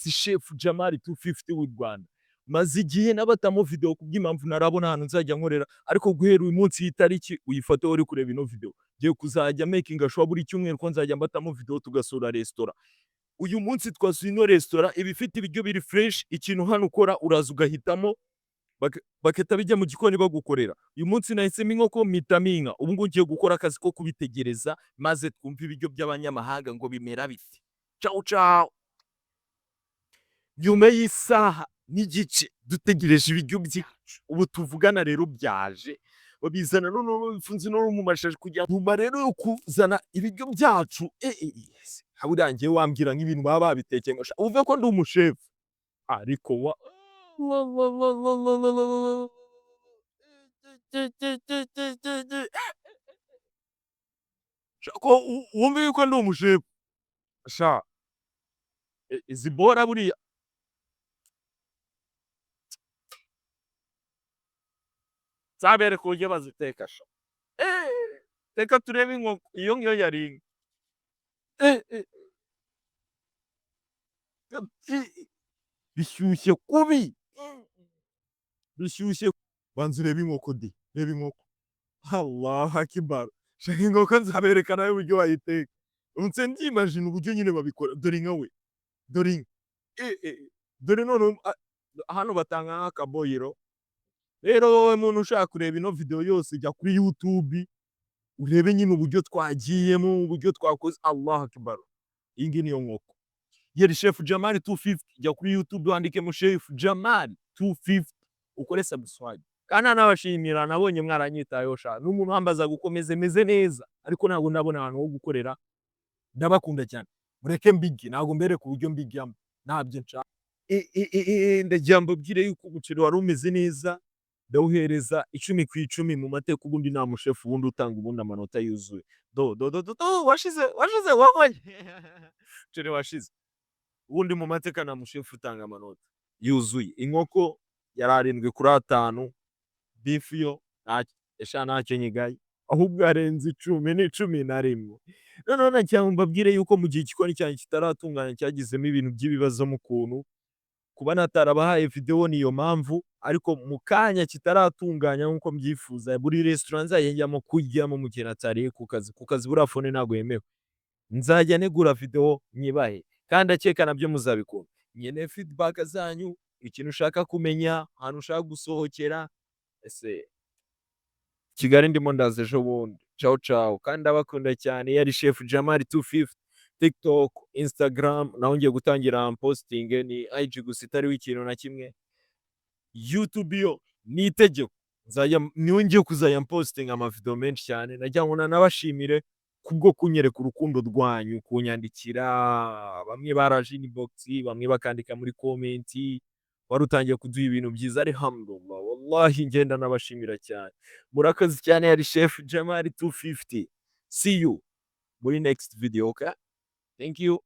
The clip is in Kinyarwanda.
it's chef Jamali 250 w'u Rwanda. Maze igihe nabatamo video kubw'impamvu narabona ahantu nzajya nkorera, ariko guhera uyu munsi y'itariki uyifate uri kureba ino video, ngiye kuzajya making sure buri cyumweru ko nzajya mbatamo video tugasura restaurant. Uyu munsi twasuye ino restaurant iba ifite ibiryo biri fresh, ikintu hano ukora uraza ugahitamo bagahita bijya mu gikoni bagukorera. Uyu munsi nahisemo inkoko mpita mpinga, ubu ngubu ngiye gukora akazi ko kubitegereza maze twumve ibiryo by'abanyamahanga ngo bimera bite. Ciao ciao. Nyuma y'isaha n'igice dutegereje ibiryo byacu, ubu tuvugana rero byaje babizana noneho bifunze no mu mashashi kugira nyuma rero yo kuzana ibiryo byacu. Habura ngiye wambwira nk'ibintu baba babitekeye ngo uve ko ndi umushefu, ariko wa ko wumve yuko ndi umushefu sha izi bora buriya zabere ku buryo baziteka sha. Reka turebe inkoko iyo ngiyo yari bishyushye kubi, bishyushye. Banza urebe inkoko di, reba inkoko. Allahu akbar. Shaka inkoko nzabereka nawe uburyo wayiteka. Unse ndimagine uburyo nyine babikora. Dore inka we, dore inka. Dore none hano batanga nk'akaboyiro. Rero wowe muntu ushaka kureba ino video yose jya kuri YouTube urebe nyine uburyo twagiyemo, uburyo twakoze. Allahu akbar. Iyi ngiyi niyo nkoko. Yeri chef Jamali 250, jya kuri YouTube wandikemo chef Jamali 250 ukore subscribe. Kana nabashimira nabonye mwaranyitayeho sha. N'umuntu wambaza gukomeze meze neza, ariko ntabwo ndabona abantu wo gukorera. Ndabakunda cyane. Mureke mbigi, ntabwo mbere ku buryo mbigiyamo. Ntabyo nshaka. Ndagira mbabwire yuko umuceri wari umeze neza. Ndawuhereza 10 ku 10 mu mateka, ubundi nta mushefu ubundi utanga ubundi amanota yuzuye. Washize wabonye. Chere washize. Ubundi mu mateka nta mushefu utanga amanota yuzuye. Inkoko yari 7 kuri 5, beef yo ntacyo nyigaye, ahubwo arenze 10 ni 11. None cyangwa mbabwire yuko mu gihe igikoni cyanjye kitaratunganya cyagizemo ibintu by'ibibazo mu kuntu kuba natarabahaye video niyo mpamvu, ariko mu kanya kitaratunganya nkuko mbyifuza buri restaurant nzajyamo kuryamo mu gihe natariye ku kazi buriya phone ntabwo yemewe. Nzajya negura video nyibahe kandi akeka nabyo muzabikunda. Nyene feedback zanyu, ikintu ushaka kumenya, ahantu ushaka gusohokera. Ese Kigali ndimo ndaze ejo bundi. Ciao ciao kandi abakunda cyane. Yari chef Jamali 250 TikTok, Instagram, naho ngiye gutangira posting ni IG gusa itari w'ikintu na kimwe. YouTube yo ni itegeko, niwe ngiye kuzajya posting amavideo menshi cyane. Najya ngo nabashimire kubwo kunyereka urukundo rwanyu, kunyandikira. Bamwe baraje inbox, bamwe bakandika muri comment, warutangiye kuduha ibintu byiza. Alhamdulillah, wallahi ngenda nabashimira cyane. Murakaza cyane. Yari chef Jamali 250. See you muri next video, okay? Thank you.